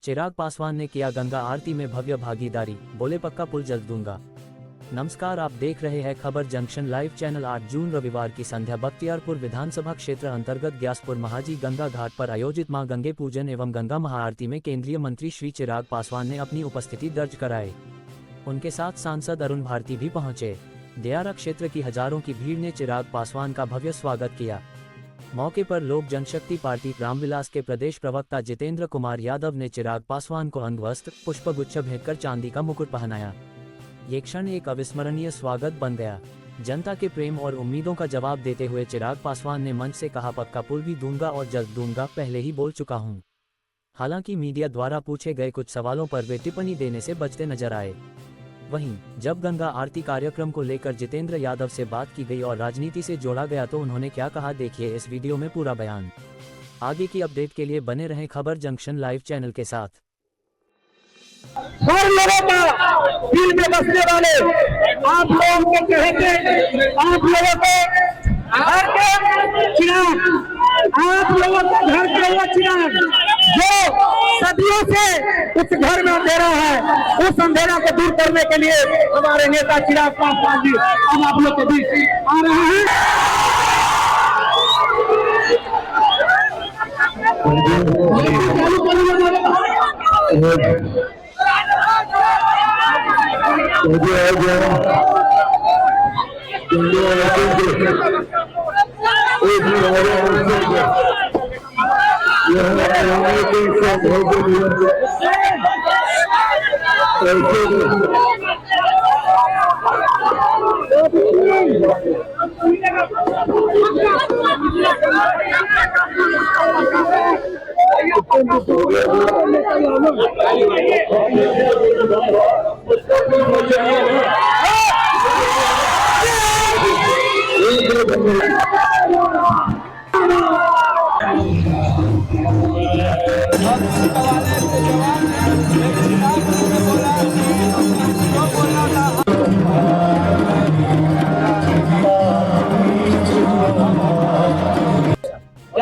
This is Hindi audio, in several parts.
चिराग पासवान ने किया गंगा आरती में भव्य भागीदारी, बोले पक्का पुल जल्द दूंगा। नमस्कार, आप देख रहे हैं खबर जंक्शन लाइव चैनल। 8 जून रविवार की संध्या बख्तियारपुर विधानसभा क्षेत्र अंतर्गत ग्यासपुर महाजी गंगा घाट पर आयोजित मां गंगे पूजन एवं गंगा महाआरती में केंद्रीय मंत्री श्री चिराग पासवान ने अपनी उपस्थिति दर्ज कराई। उनके साथ सांसद अरुण भारती भी पहुंचे। दियारा क्षेत्र की हजारों की भीड़ ने चिराग पासवान का भव्य स्वागत किया। मौके पर लोक जनशक्ति पार्टी रामविलास के प्रदेश प्रवक्ता जितेंद्र कुमार यादव ने चिराग पासवान को अंगवस्त्र पुष्पगुच्छ भेंटकर चांदी का मुकुट पहनाया। ये क्षण एक अविस्मरणीय स्वागत बन गया। जनता के प्रेम और उम्मीदों का जवाब देते हुए चिराग पासवान ने मंच से कहा, पक्का पुल भी दूंगा और जल्द दूंगा, पहले ही बोल चुका हूं। हालांकि मीडिया द्वारा पूछे गए कुछ सवालों पर वे टिप्पणी देने से बचते नजर आए। वहीं जब गंगा आरती कार्यक्रम को लेकर जितेंद्र यादव से बात की गई और राजनीति से जोड़ा गया तो उन्होंने क्या कहा, देखिए इस वीडियो में पूरा बयान। आगे की अपडेट के लिए बने रहें खबर जंक्शन लाइव चैनल के साथ। हर लोगों का दिल में बसने वाले आप लोगों के कहते, आप लोगों के घर के चिराग, आप लोगों के घर के वो चिराग जो सदियों से उस घर में अंधेरा है, उस अंधेरा को दूर करने के लिए हमारे नेता चिराग पासवान जी अब आप लोग के बीच आ रहे हैं।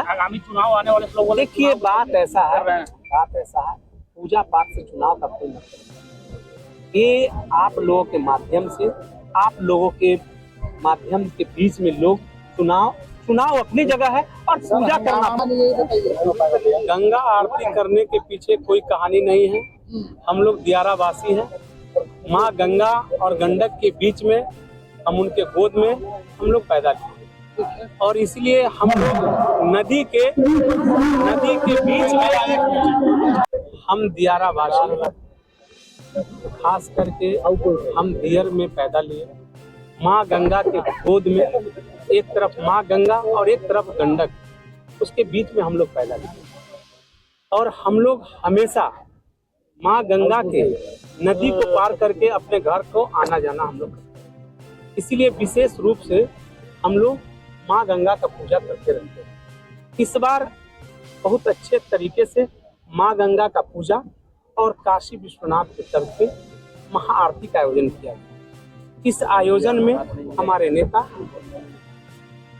आगामी चुनाव आने वाले लोगों, देखिए बात ऐसा है, पूजा पाठ से चुनाव का कोई मतलब नहीं। ये आप लोगों के माध्यम से, आप लोगों के माध्यम के बीच में लोग चुनाव अपनी जगह है और पूजा करना। गंगा आरती करने के पीछे कोई कहानी नहीं है। हम लोग दियारा वासी हैं। माँ गंगा और गंडक के बीच में, हम उनके गोद में हम लोग पैदा लिए और इसलिए हम लोग नदी के बीच में हम दियारा वासी, खास करके हम दियर में पैदा लिए। माँ गंगा के गोद में एक तरफ माँ गंगा और एक तरफ गंडक, उसके बीच में हम लोग पैदा लिए और हम लोग हमेशा माँ गंगा के नदी को पार करके अपने घर को आना जाना हम लोग करते हैं। इसीलिए विशेष रूप से हम लोग माँ गंगा का पूजा करते रहते हैं। इस बार बहुत अच्छे तरीके से माँ गंगा का पूजा और काशी विश्वनाथ के तरफ से महाआरती का आयोजन किया गया। इस आयोजन में हमारे नेता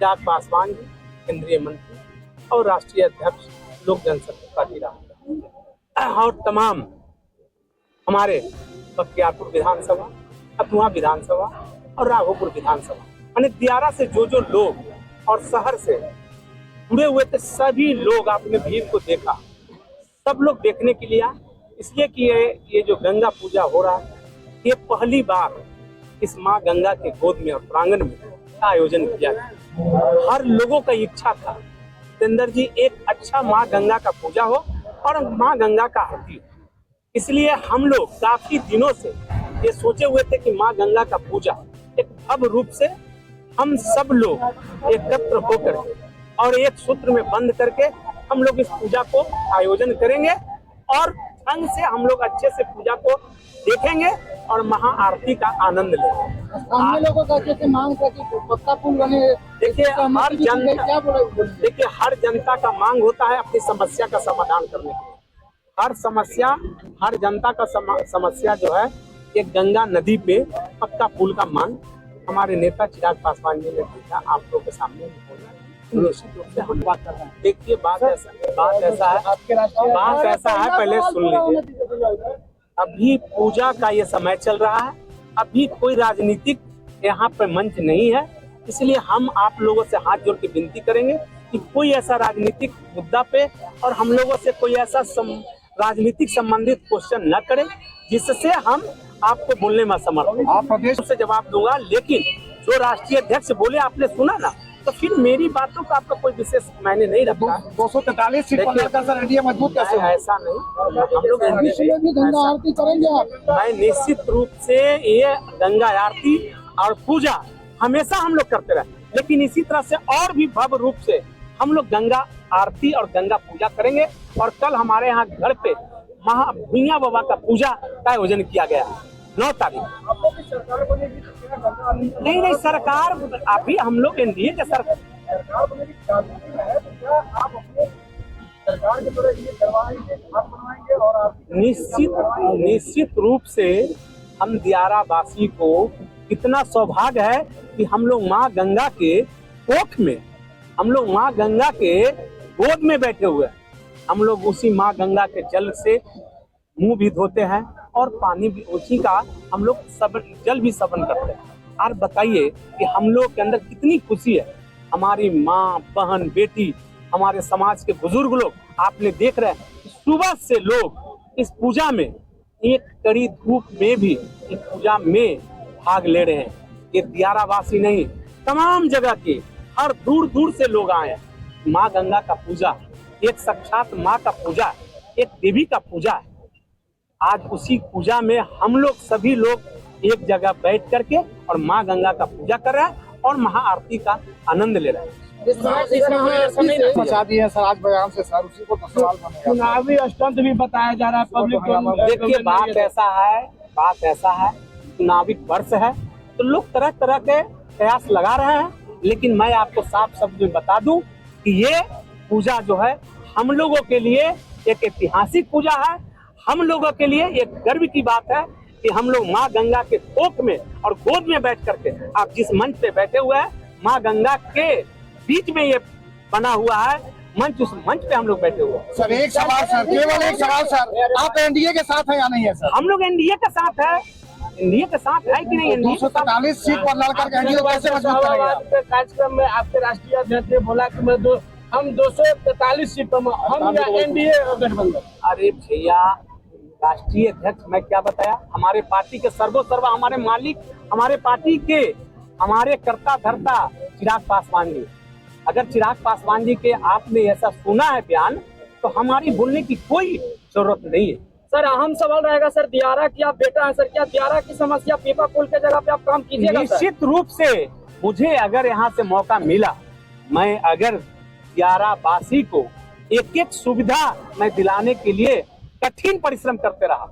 चिराग पासवान जी, केंद्रीय मंत्री और राष्ट्रीय अध्यक्ष लोक जनशक्ति पार्टी रामविलास और तमाम हमारे बख्तियारपुर विधानसभा, अथुआ विधानसभा और राघोपुर विधानसभा, यानी दियारा से जो लोग और शहर से जुड़े हुए थे, सभी लोग आपने भीड़ को देखा। सब लोग देखने के लिए आए, इसलिए कि ये जो गंगा पूजा हो रहा है, ये पहली बार इस माँ गंगा के गोद में और प्रांगण में आयोजन किया गया। हर लोगों का इच्छा था जितेंद्र जी, एक अच्छा माँ गंगा का पूजा हो और माँ गंगा का आरती हो। इसलिए हम लोग काफी दिनों से ये सोचे हुए थे कि माँ गंगा का पूजा एक भव्य रूप से हम सब लोग एकत्र होकर और एक सूत्र में बंद करके हम लोग इस पूजा को आयोजन करेंगे और ढंग से हम लोग अच्छे से पूजा को देखेंगे और महाआरती का आनंद लेंगे। स्थानीय लोगों का जैसे मांग था कि पक्का पुल बने, देखिए हर जनता का मांग होता है अपनी समस्या का समाधान करने के लिए। हर जनता का समस्या जो है, एक गंगा नदी पे पक्का पुल का मांग हमारे नेता चिराग पासवान जी ने दिया, आप लोगों के सामने बोला। निश्चित रूप से हम बात कर रहे हैं। देखिए बात ऐसा है, आपके राष्ट्रीय बात ऐसा है, पहले सुन लीजिए। अभी पूजा का ये समय चल रहा है, अभी कोई राजनीतिक यहाँ पे मंच नहीं है, इसलिए हम आप लोगों से हाथ जोड़ के विनती करेंगे कि कोई ऐसा राजनीतिक मुद्दा पे और हम लोगों से कोई ऐसा राजनीतिक संबंधित क्वेश्चन न करें जिससे हम आपको बोलने में असमर्थ हैं। आप प्रदेश से जवाब दूंगा, लेकिन जो राष्ट्रीय अध्यक्ष बोले आपने सुना ना, तो फिर मेरी बातों का आपका कोई विशेष मायने नहीं रखता। 243 सीट पर लड़कर सर एनडीए मजबूत कैसे नहीं, है? ऐसा नहीं, हम लोग इसमें भी गंगा आरती करेंगे आप? मैं निश्चित रूप से ये गंगा आरती और पूजा हमेशा हम लोग करते रहे, लेकिन इसी तरह से और भी भव्य रूप से हम लोग गंगा आरती और गंगा पूजा करेंगे। और कल हमारे यहाँ घर पे भुइयां बाबा का पूजा का आयोजन किया गया 9 तारीख। नहीं, सरकार अभी हम लोग एनडीए के सरकार निश्चित रूप से हम दियारा वासी को कितना सौभाग्य है कि हम लोग माँ गंगा के कोख में, हम लोग माँ गंगा के गोद में बैठे हुए हैं। हम लोग उसी माँ गंगा के जल से मुंह भी धोते हैं और पानी भी उसी का हम लोग जल भी सेवन करते हैं। और बताइए कि हम लोग के अंदर कितनी खुशी है। हमारी माँ, बहन, बेटी, हमारे समाज के बुजुर्ग लोग, आपने देख रहे हैं सुबह से लोग इस पूजा में, एक कड़ी धूप में भी इस पूजा में भाग ले रहे हैं। ये दियारा वासी नहीं, तमाम जगह के हर दूर दूर से लोग आए हैं। माँ गंगा का पूजा एक साक्षात माँ का पूजा है, एक देवी का पूजा है। आज उसी पूजा में हम लोग सभी लोग एक जगह बैठ करके और माँ गंगा का पूजा कर रहे हैं और महाआरती का आनंद ले रहे हैं। मचा दिए हैं सर आज बयान से सर, उसी को तो सवाल बनेगा। चुनावी स्टंट भी बताया जा रहा है पब्लिक को। देखिए बात ऐसा है, चुनावी वर्ष है तो लोग तरह तरह के प्रयास लगा रहे हैं, लेकिन मैं आपको साफ शब्द में बता दूं कि ये पूजा जो है हम लोगों के लिए एक ऐतिहासिक पूजा है। हम लोगों के लिए एक गर्व की बात है कि हम लोग माँ गंगा के कोख में और गोद में बैठ करके, आप जिस मंच पे बैठे हुए हैं माँ गंगा के बीच में ये बना हुआ है मंच, उस मंच पे हम लोग बैठे हुए हैं। सर एक सवाल सर, केवल एक सवाल सर, आप एनडीए के साथ हैं या नहीं है सर? हम लोग एनडीए के साथ है, एनडीए के साथ है कि नहीं? एनडीए 243 सीट पर लड़कर एनडीए को कैसे मजबूत करेंगे? कार्यक्रम में आपके राष्ट्रीय अध्यक्ष ने बोला कि हम 243 सीट पर हम एनडीए गठबंधन। अरे भैया, राष्ट्रीय अध्यक्ष मैं क्या बताया, हमारे पार्टी के सर्वोसर्वा, हमारे मालिक, हमारे पार्टी के हमारे कर्ता धर्ता चिराग पासवान जी। अगर चिराग पासवान जी के आपने ऐसा सुना है बयान, तो हमारी बोलने की कोई जरूरत नहीं है। सर अहम सवाल रहेगा सर, दियारा की आप बेटा है सर, क्या दियारा की समस्या पीपा पुल के जगह पे आप काम कीजिएगा? निश्चित रूप से मुझे अगर यहाँ से मौका मिला, मैं अगर दियारा वासी को एक एक सुविधा मैं दिलाने के लिए कठिन परिश्रम करते रहा।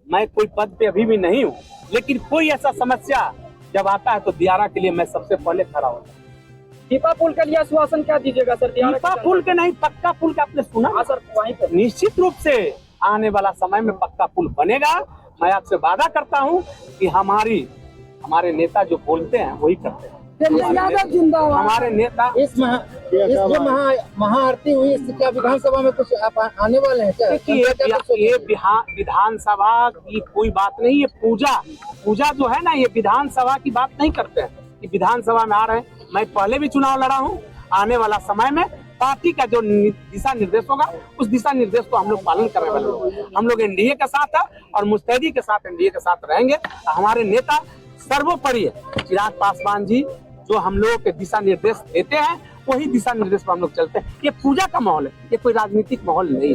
मैं कोई पद पे अभी भी नहीं हूँ, लेकिन कोई ऐसा समस्या जब आता है तो दियारा के लिए मैं सबसे पहले खड़ा होता हूँ। पीपा पुल के लिए आश्वासन क्या दीजिएगा सर? पीपा पुल के नहीं, पक्का पुल का आपने सुना? हाँ सर, वहीं पर निश्चित रूप से आने वाला समय में पक्का पुल बनेगा। मैं आपसे वादा करता हूँ कि हमारे नेता जो बोलते हैं वही करते हैं। हमारे नेता इस महाआरती हुई, इससे क्या विधानसभा में कुछ आप आने वाले हैं क्या? ये विधानसभा की कोई बात नहीं, ये पूजा जो है ना, ये विधानसभा की बात नहीं करते हैं कि विधानसभा में आ रहे हैं। मैं पहले भी चुनाव लड़ा हूँ, आने वाला समय में पार्टी का जो दिशा निर्देश होगा उस दिशा निर्देश को हम लोग पालन करने वाले लोग। हम लोग एनडीए के साथ है और मुस्तैदी के साथ एनडीए के साथ रहेंगे। हमारे नेता सर्वोपरि चिराग पासवान जी जो हम लोगों के दिशा निर्देश देते हैं, वही दिशा निर्देश पर हम लोग चलते हैं। ये पूजा का माहौल है, ये कोई राजनीतिक माहौल नहीं है।